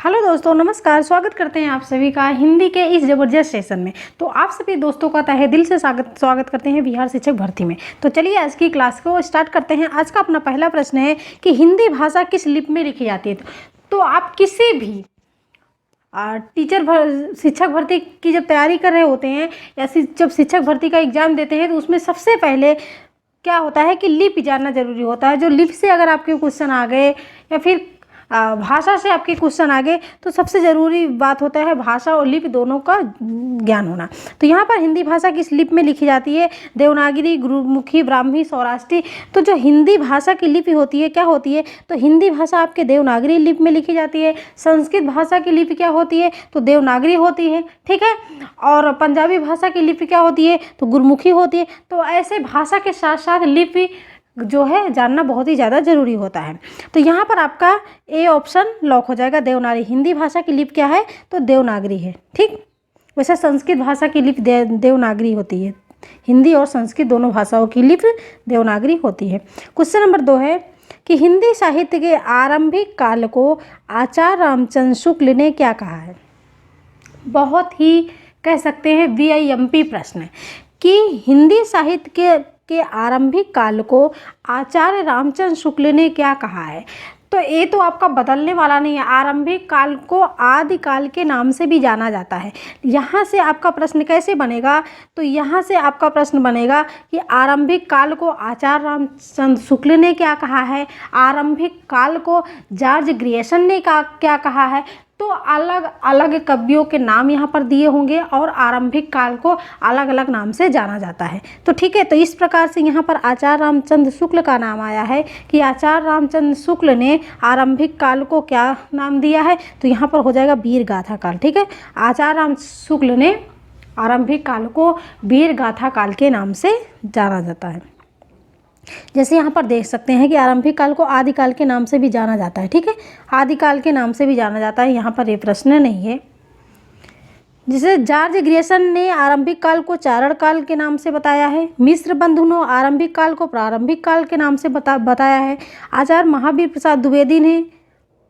Hello दोस्तों, नमस्कार। स्वागत करते हैं आप सभी का हिंदी के इस ज़बरदस्त सेशन में। तो आप सभी दोस्तों का तहे दिल से स्वागत करते हैं बिहार शिक्षक भर्ती में। तो चलिए आज की क्लास को स्टार्ट करते हैं। आज का अपना पहला प्रश्न है कि हिंदी भाषा किस लिपि में लिखी जाती है। तो आप किसी भी शिक्षक भर्ती की जब तैयारी कर रहे होते हैं या जब शिक्षक भर्ती का एग्ज़ाम देते हैं तो उसमें सबसे पहले क्या होता है कि लिपि जानना ज़रूरी होता है। जो लिपि से अगर आपके क्वेश्चन आ गए या फिर भाषा से आपके क्वेश्चन आ गए तो सबसे ज़रूरी बात होता है भाषा और लिपि दोनों का ज्ञान होना। तो यहाँ पर हिंदी भाषा किस लिपि में लिखी जाती है? देवनागरी, गुरुमुखी, ब्राह्मी, सौराष्ट्री। तो जो हिंदी भाषा की लिपि होती है क्या होती है? तो हिंदी भाषा आपके देवनागरी लिपि में लिखी जाती है। संस्कृत भाषा की लिपि क्या होती है? तो देवनागरी होती है, ठीक है। और पंजाबी भाषा की लिपि क्या होती है? तो गुरुमुखी होती है। तो ऐसे भाषा के साथ साथ लिपि जो है जानना बहुत ही ज़्यादा ज़रूरी होता है। तो यहाँ पर आपका ए ऑप्शन लॉक हो जाएगा, देवनागरी। हिंदी भाषा की लिपि क्या है? तो देवनागरी है, ठीक। वैसे संस्कृत भाषा की लिपि देवनागरी होती है। हिंदी और संस्कृत दोनों भाषाओं की लिपि देवनागरी होती है। क्वेश्चन नंबर 2 है कि हिंदी साहित्य के आरंभिक काल को आचार्य रामचंद्र शुक्ल ने क्या कहा है? बहुत ही कह सकते हैं VIMP प्रश्न है कि हिंदी साहित्य के आरंभिक काल को आचार्य रामचंद्र शुक्ल ने क्या कहा है। तो ये तो आपका बदलने वाला नहीं है। आरंभिक काल को आदिकाल के नाम से भी जाना जाता है। यहाँ से आपका प्रश्न कैसे बनेगा? तो यहाँ से आपका प्रश्न बनेगा कि आरंभिक काल को आचार्य रामचंद्र शुक्ल ने क्या कहा है, आरंभिक काल को जॉर्ज ग्रियर्सन ने क्या कहा है। तो अलग अलग कवियों के नाम यहाँ पर दिए होंगे और आरंभिक काल को अलग अलग नाम से जाना जाता है। तो ठीक है, तो इस प्रकार से यहाँ पर आचार्य रामचंद्र शुक्ल का नाम आया है कि आचार्य रामचंद्र शुक्ल ने आरंभिक काल को क्या नाम दिया है? तो यहाँ पर हो जाएगा वीर गाथा काल, ठीक है। आचार्य राम शुक्ल ने आरंभिक काल को वीर गाथा काल के नाम से जाना जाता है। जैसे यहाँ पर देख सकते हैं कि आरंभिक काल को आदिकाल के नाम से भी जाना जाता है, ठीक है। आदिकाल के नाम से भी जाना जाता है, यहाँ पर ये प्रश्न नहीं है। जिसे जॉर्ज ग्रियर्सन ने आरंभिक काल को चारण काल के नाम से बताया है। मिश्र बंधु ने आरंभिक काल को प्रारंभिक काल के नाम से बताया है। आचार्य महावीर प्रसाद द्विवेदी ने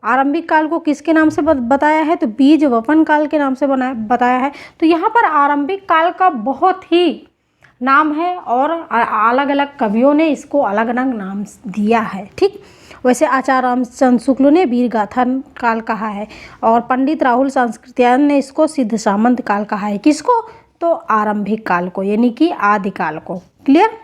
आरंभिक काल को किसके नाम से बताया है? तो बीज वपन काल के नाम से बताया है। तो यहाँ पर आरंभिक काल का बहुत ही नाम है और अलग अलग कवियों ने इसको अलग अलग नाम दिया है, ठीक। वैसे आचार्य रामचंद्र शुक्ल ने वीर गाथा काल कहा है और पंडित राहुल सांस्कृत्यायन ने इसको सिद्ध सामंत काल कहा है। किसको? तो आरंभिक काल को, यानी कि आदिकाल को। क्लियर?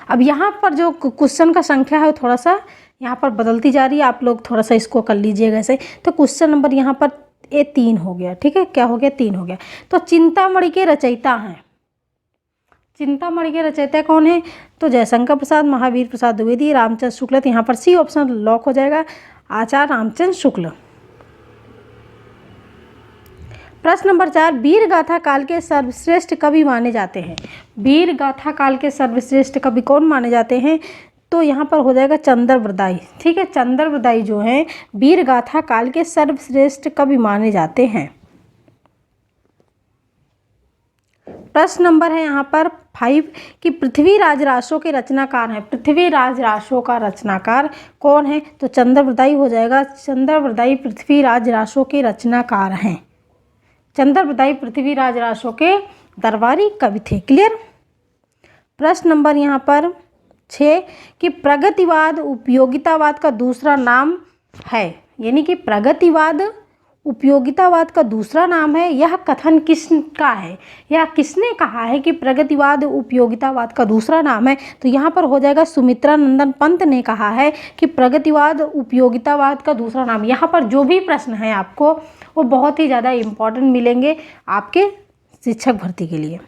अब यहाँ पर जो क्वेश्चन का संख्या है वो थोड़ा सा यहाँ पर बदलती जा रही है, आप लोग थोड़ा सा इसको कर लीजिएगा ऐसे। तो क्वेश्चन नंबर यहाँ पर ये 3 हो गया, ठीक है। क्या हो गया? 3 हो गया। तो चिंतामणि के रचयिता हैं, चिंतामणि के रचयिता कौन है? तो जयशंकर प्रसाद, महावीर प्रसाद द्विवेदी, रामचंद्र शुक्ल। तो यहाँ पर सी ऑप्शन लॉक हो जाएगा, आचार्य रामचंद्र शुक्ल। प्रश्न नंबर 4, वीर गाथा काल के सर्वश्रेष्ठ कवि माने जाते हैं। वीर गाथा काल के सर्वश्रेष्ठ कवि कौन माने जाते हैं? तो यहाँ पर हो जाएगा चंद्रवरदाई, ठीक है। चंद्रवरदाई जो हैं वीर गाथा काल के सर्वश्रेष्ठ कवि माने जाते हैं। प्रश्न नंबर है यहाँ पर 5 कि पृथ्वीराज रासो के रचनाकार हैं। पृथ्वीराज रासो का रचनाकार कौन है? तो चंद्रवरदाई हो जाएगा। चंद्रवरदाई पृथ्वीराज रासो के रचनाकार हैं। चंद्रवरदाई पृथ्वीराज रासो के दरबारी कवि थे। क्लियर? प्रश्न नंबर यहाँ पर 6 कि प्रगतिवाद उपयोगितावाद का दूसरा नाम है, यानी कि प्रगतिवाद उपयोगितावाद का दूसरा नाम है। यह कथन किसका है? यह किसने कहा है कि प्रगतिवाद उपयोगितावाद का दूसरा नाम है? तो यहाँ पर हो जाएगा सुमित्रा नंदन पंत ने कहा है कि प्रगतिवाद उपयोगितावाद का दूसरा नाम। यहाँ पर जो भी प्रश्न है आपको वो बहुत ही ज़्यादा इम्पोर्टेंट मिलेंगे आपके शिक्षक भर्ती के लिए।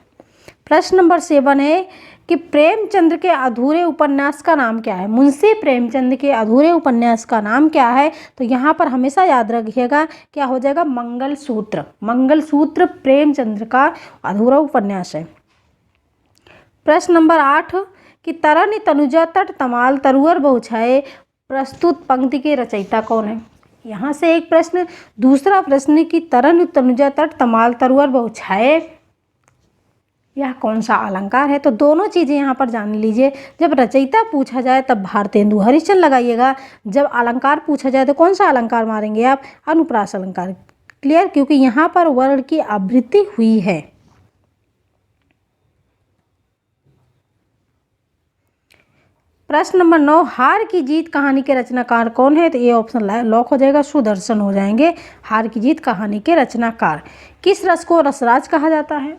प्रश्न नंबर 7 है कि प्रेमचंद्र के अधूरे उपन्यास का नाम क्या है? मुंशी प्रेमचंद के अधूरे उपन्यास का नाम क्या है? तो यहाँ पर हमेशा याद रखिएगा, क्या हो जाएगा? मंगलसूत्र। मंगलसूत्र प्रेमचंद्र का अधूरा उपन्यास है। प्रश्न नंबर 8 कि तरन तनुजा तट तमाल तरुअर बहुछाए प्रस्तुत पंक्ति के रचयिता कौन है? यहाँ से एक प्रश्न। दूसरा प्रश्न कि तरन तनुजा तट तमाल तरुअर बहुछाए, यह कौन सा अलंकार है। तो दोनों चीज़ें यहाँ पर जान लीजिए। जब रचयिता पूछा जाए तब भारतेंदु हरिश्चंद्र लगाइएगा, जब अलंकार पूछा जाए तो कौन सा अलंकार मारेंगे आप, अनुप्रास अलंकार। क्लियर, क्योंकि यहाँ पर वर्ण की आवृत्ति हुई है। प्रश्न नंबर 9, हार की जीत कहानी के रचनाकार कौन है। तो ये ऑप्शन लॉक हो जाएगा, सुदर्शन हो जाएंगे। हार की जीत कहानी के रचनाकार। किस रस को रसराज कहा जाता है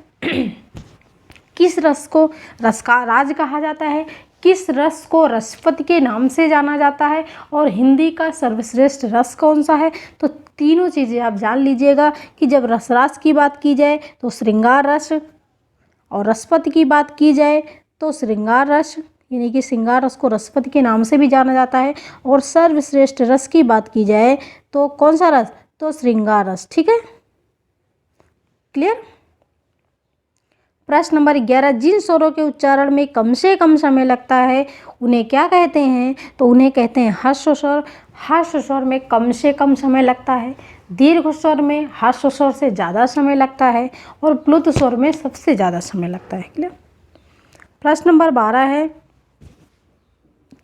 किस रस को रस का राज कहा जाता है। किस रस को रसपति के नाम से जाना जाता है, और हिंदी का सर्वश्रेष्ठ रस कौन सा है। तो तीनों चीज़ें आप जान लीजिएगा कि जब रसराज की बात की जाए तो श्रृंगार रस, और रसपति की बात की जाए तो श्रृंगार रस, यानी कि श्रृंगार रस को रसपति के नाम से भी जाना जाता है। और सर्वश्रेष्ठ रस की बात की जाए तो कौन सा रस, तो श्रृंगार रस। ठीक है, क्लियर। प्रश्न नंबर 11, जिन स्वरों के उच्चारण में कम से कम समय लगता है उन्हें क्या कहते हैं। तो उन्हें कहते हैं ह्रस्व स्वर। ह्रस्व स्वर में कम से कम समय लगता है, दीर्घ स्वर में ह्रस्व स्वर से ज़्यादा समय लगता है, और प्लुत स्वर में सबसे ज़्यादा समय लगता है। क्लियर। प्रश्न नंबर 12 है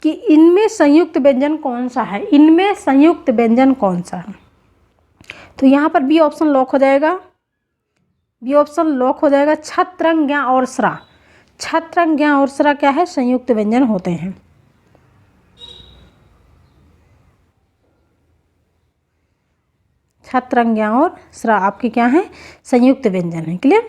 कि इनमें संयुक्त व्यंजन कौन सा है। इनमें संयुक्त व्यंजन कौन सा है। तो यहाँ पर बी ऑप्शन लॉक हो जाएगा। बी ऑप्शन लॉक हो जाएगा, छत्रंग ज्ञ और स्रा। छत्रंग ज्ञ और स्रा क्या है, संयुक्त व्यंजन होते हैं। छत्रंग ज्ञ और स्रा आपके क्या हैं, संयुक्त व्यंजन है। क्लियर।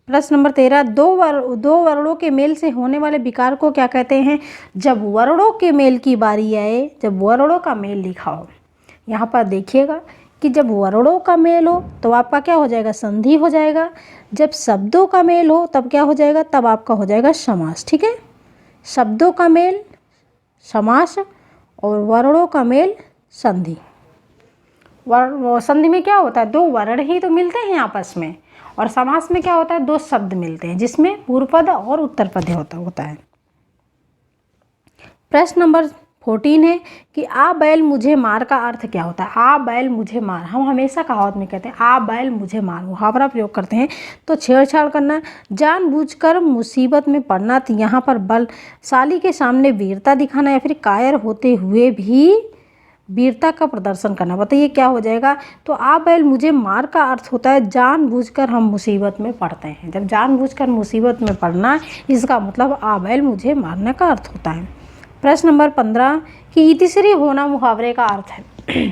प्रश्न नंबर 13, दो वर्णों के मेल से होने वाले विकार को क्या कहते हैं। जब वर्णों के मेल की बारी आए, जब वर्णों का मेल लिखा हो, यहाँ पर देखिएगा कि जब वर्णों का मेल हो तो आपका क्या हो जाएगा, संधि हो जाएगा। जब शब्दों का मेल हो तब क्या हो जाएगा, तब आपका हो जाएगा समास। ठीक है, शब्दों का मेल समास, और वर्णों का मेल संधि। संधि में क्या होता है, दो वर्ण ही तो मिलते हैं आपस में, और समास में क्या होता है, दो शब्द मिलते हैं जिसमें पूर्व पद और उत्तर पद होता है। प्रश्न नंबर 14 है कि आ बैल मुझे मार का अर्थ क्या होता है। आ बैल मुझे मार, हम हमेशा कहावत में कहते हैं आ बैल मुझे मार, मुहावरा प्रयोग करते हैं। तो छेड़छाड़ करना, जानबूझकर मुसीबत में पड़ना, तो यहाँ पर बलशाली के सामने वीरता दिखाना, या फिर कायर होते हुए भी वीरता का प्रदर्शन करना। बताइए क्या हो जाएगा। तो आ बैल मुझे मार का अर्थ होता है जानबूझकर हम मुसीबत में पड़ते हैं। जब जानबूझकर मुसीबत में पड़ना, इसका मतलब आ बैल मुझे मारने का अर्थ होता है। प्रश्न नंबर 15 कि इतिश्री होना मुहावरे का अर्थ है।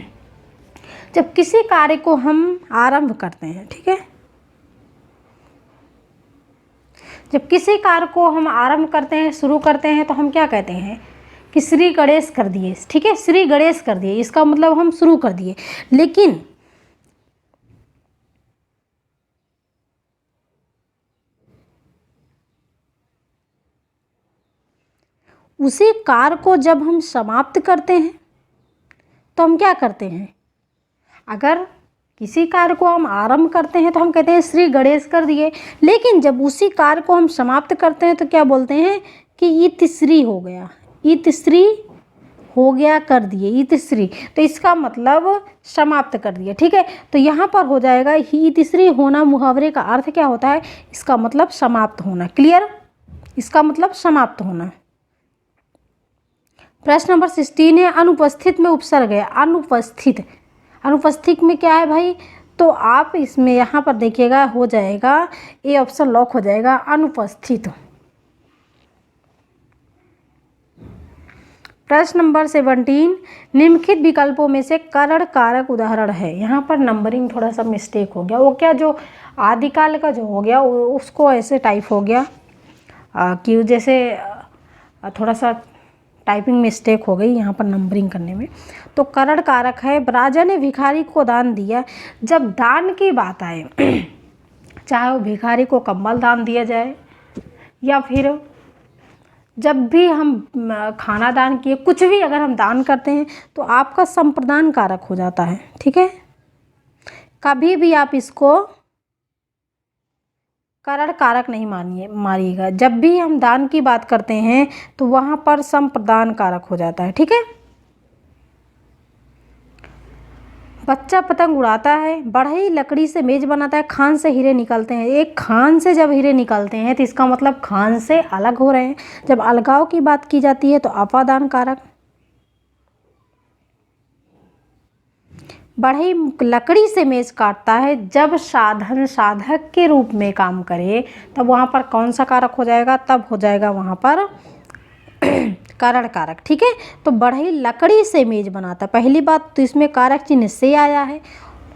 जब किसी कार्य को हम आरंभ करते हैं, ठीक है, जब किसी कार्य को हम आरंभ करते हैं, शुरू करते हैं, तो हम क्या कहते हैं कि श्री गणेश कर दिए। ठीक है, श्री गणेश कर दिए, इसका मतलब हम शुरू कर दिए। लेकिन उसी कार्य को जब हम समाप्त करते हैं तो हम क्या करते हैं, अगर किसी कार्य को हम आरंभ करते हैं तो हम कहते हैं श्री गणेश कर दिए, लेकिन जब उसी कार्य को हम समाप्त करते हैं तो क्या बोलते हैं कि इतिश्री हो गया, इतिश्री हो गया, कर दिए इतिश्री, तो इसका मतलब समाप्त कर दिया। ठीक है, तो यहाँ पर हो जाएगा ही इतिश्री होना मुहावरे का अर्थ क्या होता है, इसका मतलब समाप्त होना। क्लियर, इसका मतलब समाप्त होना। प्रश्न नंबर 16 है अनुपस्थित में उपसर्ग है। अनुपस्थित, अनुपस्थित में क्या है भाई, तो आप इसमें यहाँ पर देखिएगा हो जाएगा, ए ऑप्शन लॉक हो जाएगा, अनुपस्थित। प्रश्न नंबर 17 निम्नलिखित विकल्पों में से करण कारक उदाहरण है। यहाँ पर नंबरिंग थोड़ा सा मिस्टेक हो गया, वो क्या जो आदिकाल का जो हो गया उसको ऐसे टाइप हो गया कि जैसे थोड़ा सा टाइपिंग मिस्टेक हो गई यहाँ पर नंबरिंग करने में। तो करण कारक है, राजा ने भिखारी को दान दिया। जब दान की बात आए, चाहे वो भिखारी को कंबल दान दिया जाए, या फिर जब भी हम खाना दान किए, कुछ भी अगर हम दान करते हैं तो आपका संप्रदान कारक हो जाता है। ठीक है, कभी भी आप इसको करण कारक नहीं मानिएगा। जब भी हम दान की बात करते हैं तो वहाँ पर संप्रदान कारक हो जाता है। ठीक है, बच्चा पतंग उड़ाता है, बढ़ई लकड़ी से मेज बनाता है, खान से हीरे निकलते हैं। एक खान से जब हीरे निकलते हैं तो इसका मतलब खान से अलग हो रहे हैं। जब अलगाव की बात की जाती है तो अपादान कारक। बढ़ई लकड़ी से मेज काटता है, जब साधन साधक के रूप में काम करे तब वहाँ पर कौन सा कारक हो जाएगा? तब हो जाएगा वहाँ पर कारण कारक। ठीक है, तो बढ़ई लकड़ी से मेज बनाता। पहली बात तो इसमें कारक चिन्ह से आया है,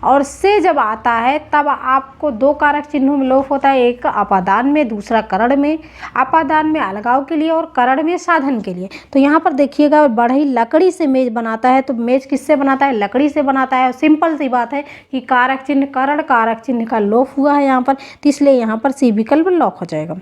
और से जब आता है तब आपको दो कारक चिन्हों में लोप होता है, एक अपादान में, दूसरा करण में। अपादान में अलगाव के लिए और करण में साधन के लिए। तो यहाँ पर देखिएगा, बढ़ई लकड़ी से मेज बनाता है, तो मेज किससे बनाता है? लकड़ी से बनाता है। सिंपल सी बात है कि कारक चिन्ह करण कारक चिन्ह का लोप हुआ है यहाँ पर, तो इसलिए यहाँ पर सी विकल्प लॉक हो जाएगा।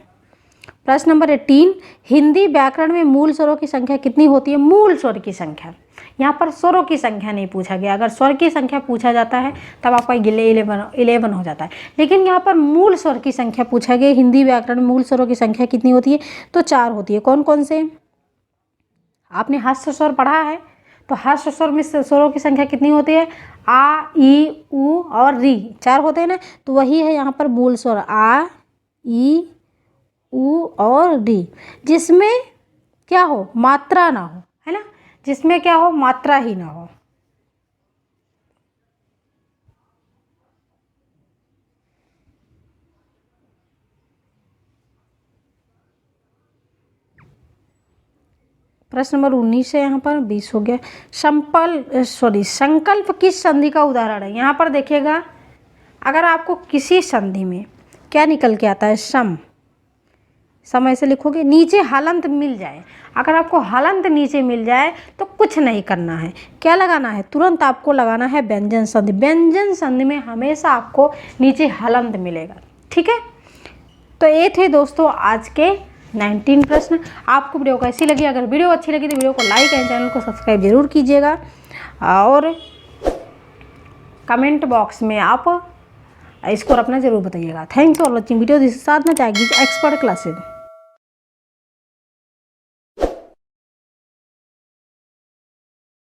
प्रश्न नंबर 18, हिंदी व्याकरण में मूल स्वरों की संख्या कितनी होती है? मूल स्वर की संख्या। यहाँ पर स्वरों की संख्या नहीं पूछा गया। अगर स्वर की संख्या पूछा जाता है तब आपका 11 हो जाता है, लेकिन यहाँ पर मूल स्वर की संख्या पूछा गया। हिंदी व्याकरण में मूल स्वरों की संख्या कितनी होती है? तो 4 होती है। कौन कौन से? आपने हास्य स्वर पढ़ा है, तो हास्य स्वर में स्वरों की संख्या कितनी होती है? आ, ई, उ और री, 4 होते हैं ना। तो वही है यहाँ पर मूल स्वर, आ, ई, उ और री, जिसमें क्या हो? मात्रा ना हो, है ना, जिसमें क्या हो? मात्रा ही ना हो। प्रश्न नंबर 19 है, यहाँ पर 20 हो गया। संकल्प किस संधि का उदाहरण है? यहाँ पर देखिएगा, अगर आपको किसी संधि में क्या निकल के आता है? सम। सम ऐसे लिखोगे, नीचे हलंत मिल जाए। अगर आपको हलंत नीचे मिल जाए तो कुछ नहीं करना है, क्या लगाना है? तुरंत आपको लगाना है व्यंजन संधि। व्यंजन संधि में हमेशा आपको नीचे हलंत मिलेगा। ठीक है, तो ये थे दोस्तों आज के 19 प्रश्न। आपको वीडियो कैसी लगी? अगर वीडियो अच्छी लगी तो वीडियो को लाइक एंड चैनल को सब्सक्राइब जरूर कीजिएगा, और कमेंट बॉक्स में आप स्कोर अपना जरूर बताइएगा। Thanks for watching video this Sadhana Tyagi expert classes.